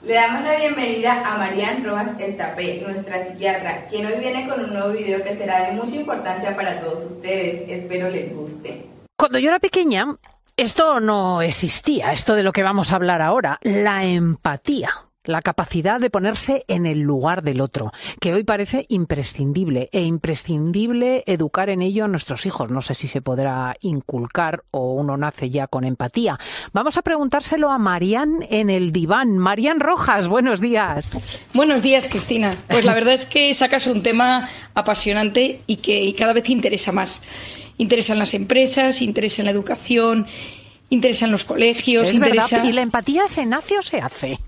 Le damos la bienvenida a Marian Rojas Estapé, nuestra psiquiatra, quien hoy viene con un nuevo video que será de mucha importancia para todos ustedes. Espero les guste. Cuando yo era pequeña, esto no existía, esto de lo que vamos a hablar ahora, la empatía. La capacidad de ponerse en el lugar del otro, que hoy parece imprescindible educar en ello a nuestros hijos. No sé si se podrá inculcar o uno nace ya con empatía. Vamos a preguntárselo a Marian en el diván. Marian Rojas, buenos días. Buenos días, Cristina. Pues la verdad es que sacas un tema apasionante y que cada vez interesa más. Interesa en las empresas, interesa en la educación, interesa en los colegios. Es verdad. ¿Y la empatía se nace o se hace?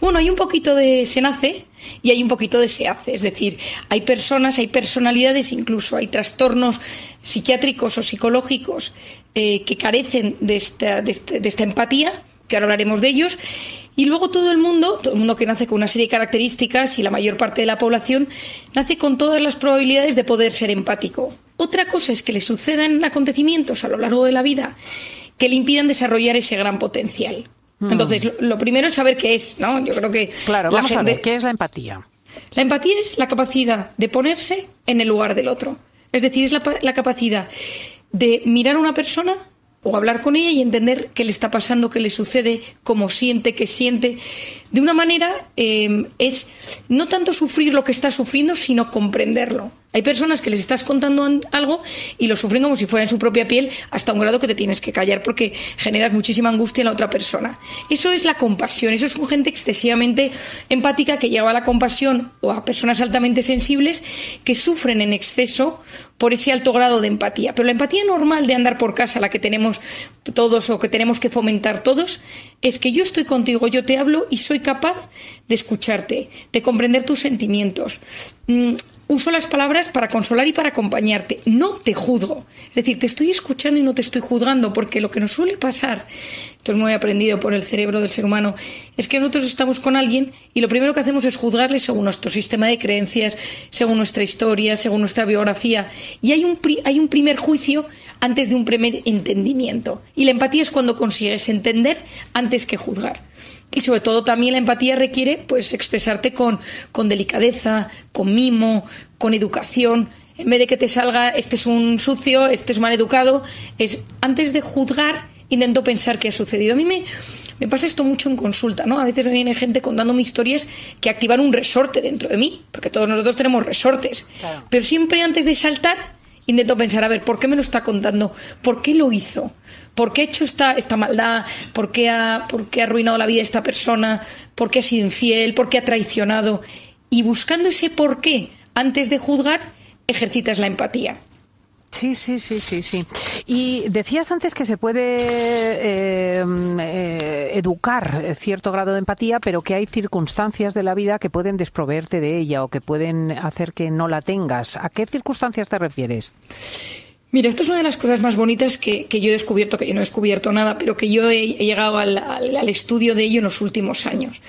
Bueno, hay un poquito de se nace y hay un poquito de se hace. Es decir, hay personas, hay personalidades, incluso hay trastornos psiquiátricos o psicológicos que carecen de esta empatía, que ahora hablaremos de ellos. Y luego todo el mundo que nace con una serie de características, y la mayor parte de la población nace con todas las probabilidades de poder ser empático. Otra cosa es que le sucedan acontecimientos a lo largo de la vida que le impidan desarrollar ese gran potencial. Entonces, lo primero es saber qué es, ¿no? Yo creo que... Claro, vamos a ver, ¿qué es la empatía? La empatía es la capacidad de ponerse en el lugar del otro. Es decir, es la capacidad de mirar a una persona o hablar con ella y entender qué le está pasando, qué le sucede, cómo siente, qué siente. De una manera, es no tanto sufrir lo que está sufriendo, sino comprenderlo. Hay personas que les estás contando algo y lo sufren como si fuera en su propia piel, hasta un grado que te tienes que callar porque generas muchísima angustia en la otra persona. Eso es la compasión. Eso es gente excesivamente empática que lleva a la compasión, o a personas altamente sensibles que sufren en exceso por ese alto grado de empatía. Pero la empatía normal de andar por casa, la que tenemos todos o que tenemos que fomentar todos, es que yo estoy contigo, yo te hablo y soy capaz de escucharte, de comprender tus sentimientos. Uso las palabras para consolar y para acompañarte. No te juzgo. Es decir, te estoy escuchando y no te estoy juzgando, porque lo que nos suele pasar, esto es muy aprendido por el cerebro del ser humano, es que nosotros estamos con alguien y lo primero que hacemos es juzgarle según nuestro sistema de creencias, según nuestra historia, según nuestra biografía. Y hay un primer juicio antes de un primer entendimiento. Y la empatía es cuando consigues entender antes que juzgar. Y sobre todo también la empatía requiere pues expresarte con delicadeza, con mimo, con educación. En vez de que te salga este es un sucio, este es mal educado, es antes de juzgar intento pensar qué ha sucedido. A mí me pasa esto mucho en consulta, ¿no? A veces me viene gente contándome historias que activan un resorte dentro de mí, porque todos nosotros tenemos resortes. Claro. Pero siempre antes de saltar intento pensar, a ver, ¿por qué me lo está contando? ¿Por qué lo hizo? ¿Por qué ha hecho esta maldad? ¿Por qué ha arruinado la vida de esta persona? ¿Por qué ha sido infiel? ¿Por qué ha traicionado? Y buscando ese por qué, antes de juzgar, ejercitas la empatía. Sí. Y decías antes que se puede educar cierto grado de empatía, pero que hay circunstancias de la vida que pueden desproveerte de ella o que pueden hacer que no la tengas. ¿A qué circunstancias te refieres? Mira, esto es una de las cosas más bonitas que yo he descubierto, que yo no he descubierto nada, pero que yo he llegado al estudio de ello en los últimos años.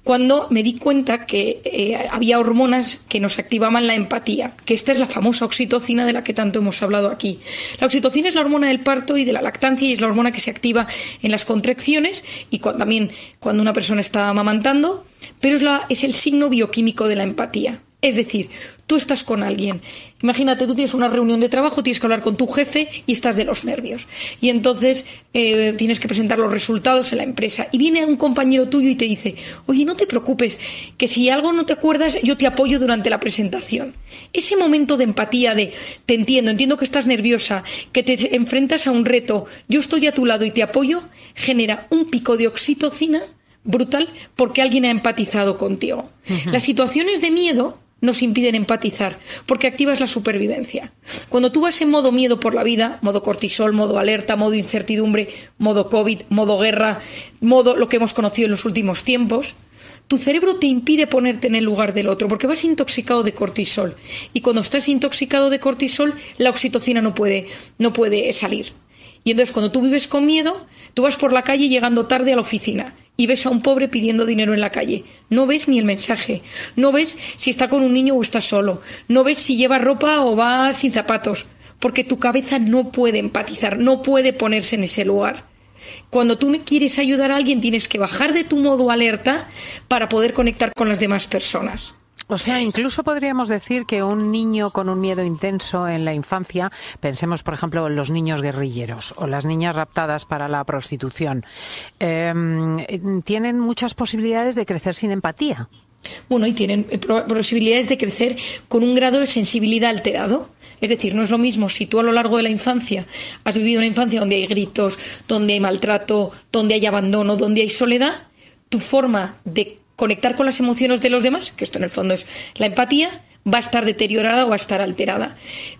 Cuando me di cuenta que había hormonas que nos activaban la empatía, que esta es la famosa oxitocina de la que tanto hemos hablado aquí. La oxitocina es la hormona del parto y de la lactancia y es la hormona que se activa en las contracciones y también cuando una persona está amamantando, pero es el signo bioquímico de la empatía. Es decir, tú estás con alguien. Imagínate, tú tienes una reunión de trabajo, tienes que hablar con tu jefe y estás de los nervios. Y entonces tienes que presentar los resultados en la empresa. Y viene un compañero tuyo y te dice, oye, no te preocupes, que si algo no te acuerdas, yo te apoyo durante la presentación. Ese momento de empatía de, te entiendo que estás nerviosa, que te enfrentas a un reto, yo estoy a tu lado y te apoyo, genera un pico de oxitocina brutal porque alguien ha empatizado contigo. Uh-huh. Las situaciones de miedo nos impiden empatizar, porque activas la supervivencia. Cuando tú vas en modo miedo por la vida, modo cortisol, modo alerta, modo incertidumbre, modo COVID, modo guerra, modo lo que hemos conocido en los últimos tiempos, tu cerebro te impide ponerte en el lugar del otro, porque vas intoxicado de cortisol. Y cuando estás intoxicado de cortisol, la oxitocina no puede salir. Y entonces cuando tú vives con miedo, tú vas por la calle llegando tarde a la oficina y ves a un pobre pidiendo dinero en la calle. No ves ni el mensaje, no ves si está con un niño o está solo, no ves si lleva ropa o va sin zapatos, porque tu cabeza no puede empatizar, no puede ponerse en ese lugar. Cuando tú quieres ayudar a alguien, tienes que bajar de tu modo alerta para poder conectar con las demás personas. O sea, incluso podríamos decir que un niño con un miedo intenso en la infancia, pensemos por ejemplo en los niños guerrilleros o las niñas raptadas para la prostitución, tienen muchas posibilidades de crecer sin empatía. Bueno, y tienen posibilidades de crecer con un grado de sensibilidad alterado. Es decir, no es lo mismo si tú a lo largo de la infancia has vivido una infancia donde hay gritos, donde hay maltrato, donde hay abandono, donde hay soledad, tu forma de conectar con las emociones de los demás, que esto en el fondo es la empatía, va a estar deteriorada o va a estar alterada.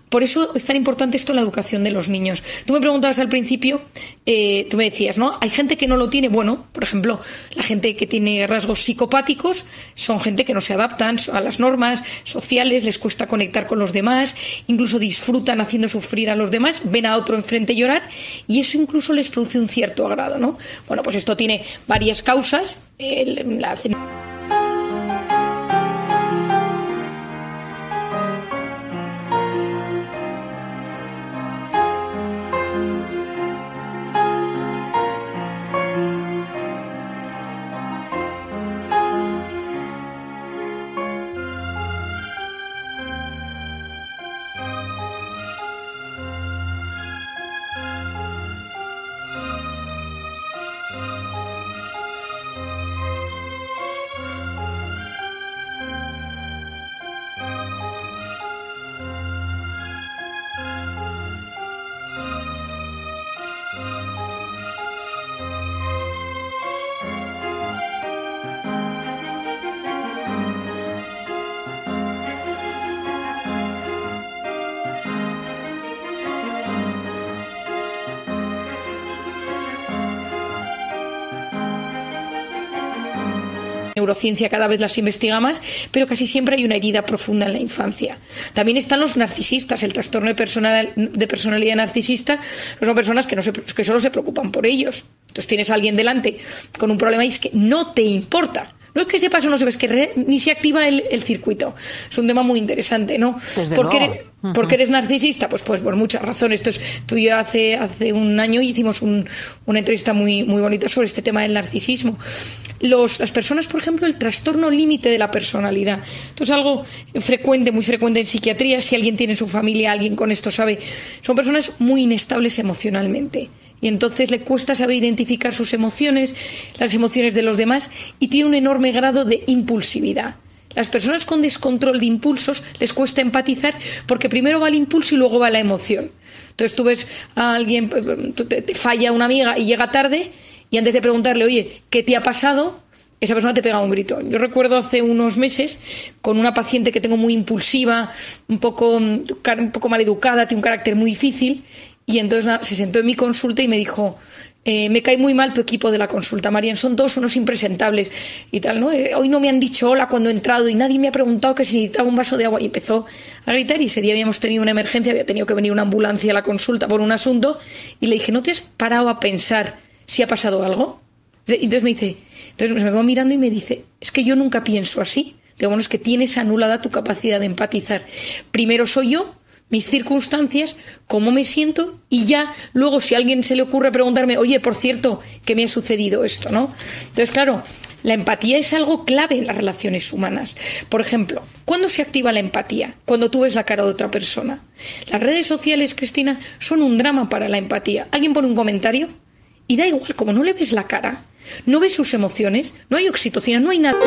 Por eso es tan importante esto en la educación de los niños. Tú me preguntabas al principio, tú me decías, ¿no? Hay gente que no lo tiene. Bueno, por ejemplo, la gente que tiene rasgos psicopáticos son gente que no se adaptan a las normas sociales, les cuesta conectar con los demás, incluso disfrutan haciendo sufrir a los demás, ven a otro enfrente llorar y eso incluso les produce un cierto agrado, ¿no? Bueno, pues esto tiene varias causas. Neurociencia cada vez las investiga más, pero casi siempre hay una herida profunda en la infancia. También están los narcisistas, el trastorno de personalidad narcisista, son personas que solo se preocupan por ellos. Entonces tienes a alguien delante con un problema y es que no te importa. No es que sepas o no sepas, que ni se activa el circuito. Es un tema muy interesante, ¿no? ¿Por qué eres narcisista? Pues por muchas razones. Tú y yo hace un año hicimos una entrevista muy, muy bonita sobre este tema del narcisismo. Las personas, por ejemplo, el trastorno límite de la personalidad. Esto es algo frecuente, muy frecuente en psiquiatría. Si alguien tiene en su familia, alguien con esto sabe. Son personas muy inestables emocionalmente. Y entonces le cuesta saber identificar sus emociones, las emociones de los demás, y tiene un enorme grado de impulsividad. Las personas con descontrol de impulsos les cuesta empatizar porque primero va el impulso y luego va la emoción. Entonces tú ves a alguien, te falla una amiga y llega tarde, y antes de preguntarle, oye, ¿qué te ha pasado?, esa persona te pega un grito. Yo recuerdo hace unos meses con una paciente que tengo muy impulsiva, un poco maleducada, tiene un carácter muy difícil, y entonces se sentó en mi consulta y me dijo, me cae muy mal tu equipo de la consulta, Marian, son todos unos impresentables y tal, ¿no? Hoy no me han dicho hola cuando he entrado y nadie me ha preguntado que si necesitaba un vaso de agua, y empezó a gritar. Y ese día habíamos tenido una emergencia, había tenido que venir una ambulancia a la consulta por un asunto, y le dije, ¿no te has parado a pensar si ha pasado algo? Entonces me quedó mirando y me dice, es que yo nunca pienso así. Digo, bueno, es que tienes anulada tu capacidad de empatizar. Primero soy yo, mis circunstancias, cómo me siento, y ya luego si a alguien se le ocurre preguntarme, oye, por cierto, ¿qué me ha sucedido esto?, ¿no? Entonces, claro, la empatía es algo clave en las relaciones humanas. Por ejemplo, ¿cuándo se activa la empatía? Cuando tú ves la cara de otra persona. Las redes sociales, Cristina, son un drama para la empatía. Alguien pone un comentario y da igual, como no le ves la cara, no ves sus emociones, no hay oxitocina, no hay nada.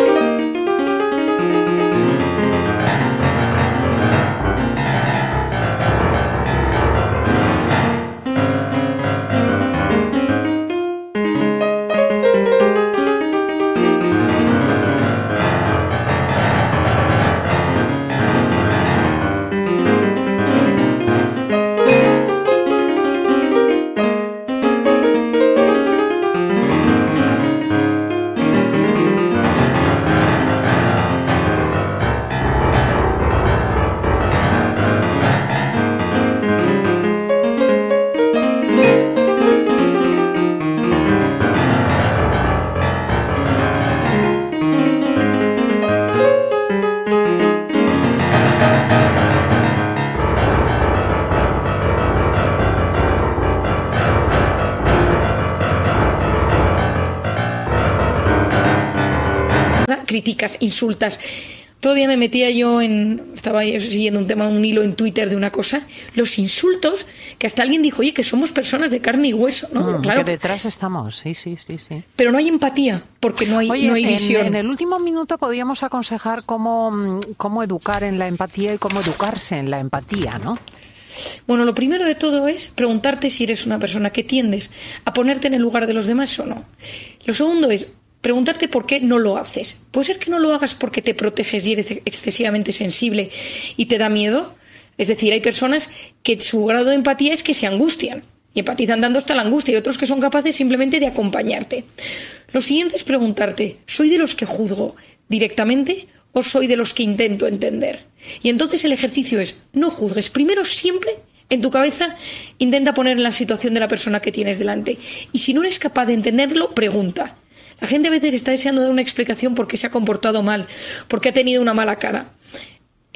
Criticas, insultas. Otro día me metía estaba siguiendo un hilo en Twitter de una cosa, los insultos, que hasta alguien dijo, oye, que somos personas de carne y hueso, ¿no? Claro. Que detrás estamos, sí. Pero no hay empatía, porque no hay visión. En el último minuto podíamos aconsejar cómo educar en la empatía y cómo educarse en la empatía, ¿no? Bueno, lo primero de todo es preguntarte si eres una persona que tiendes a ponerte en el lugar de los demás o no. Lo segundo es preguntarte por qué no lo haces. ¿Puede ser que no lo hagas porque te proteges y eres excesivamente sensible y te da miedo? Es decir, hay personas que su grado de empatía es que se angustian y empatizan dando hasta la angustia, y otros que son capaces simplemente de acompañarte. Lo siguiente es preguntarte, ¿soy de los que juzgo directamente o soy de los que intento entender? Y entonces el ejercicio es, no juzgues. Primero, siempre en tu cabeza intenta poner en la situación de la persona que tienes delante. Y si no eres capaz de entenderlo, pregunta. La gente a veces está deseando dar una explicación por qué se ha comportado mal, porque ha tenido una mala cara.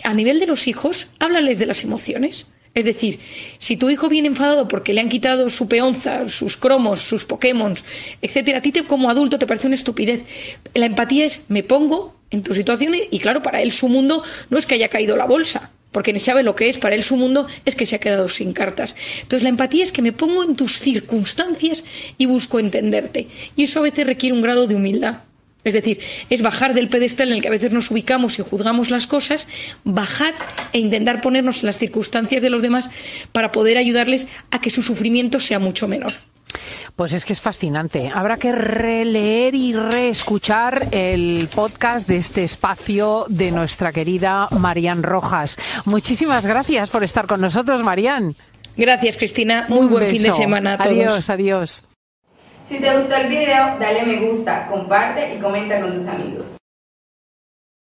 A nivel de los hijos, háblales de las emociones. Es decir, si tu hijo viene enfadado porque le han quitado su peonza, sus cromos, sus Pokémon, etcétera, a ti como adulto te parece una estupidez. La empatía es, me pongo en tu situación y claro, para él su mundo no es que haya caído la bolsa, porque ni sabe lo que es, para él su mundo es que se ha quedado sin cartas. Entonces la empatía es que me pongo en tus circunstancias y busco entenderte. Y eso a veces requiere un grado de humildad. Es decir, es bajar del pedestal en el que a veces nos ubicamos y juzgamos las cosas, bajar e intentar ponernos en las circunstancias de los demás para poder ayudarles a que su sufrimiento sea mucho menor. Pues es que es fascinante. Habrá que releer y reescuchar el podcast de este espacio de nuestra querida Marian Rojas. Muchísimas gracias por estar con nosotros, Marian. Gracias, Cristina. Muy buen fin de semana a todos. Adiós. Si te gustó el video, dale me gusta, comparte y comenta con tus amigos.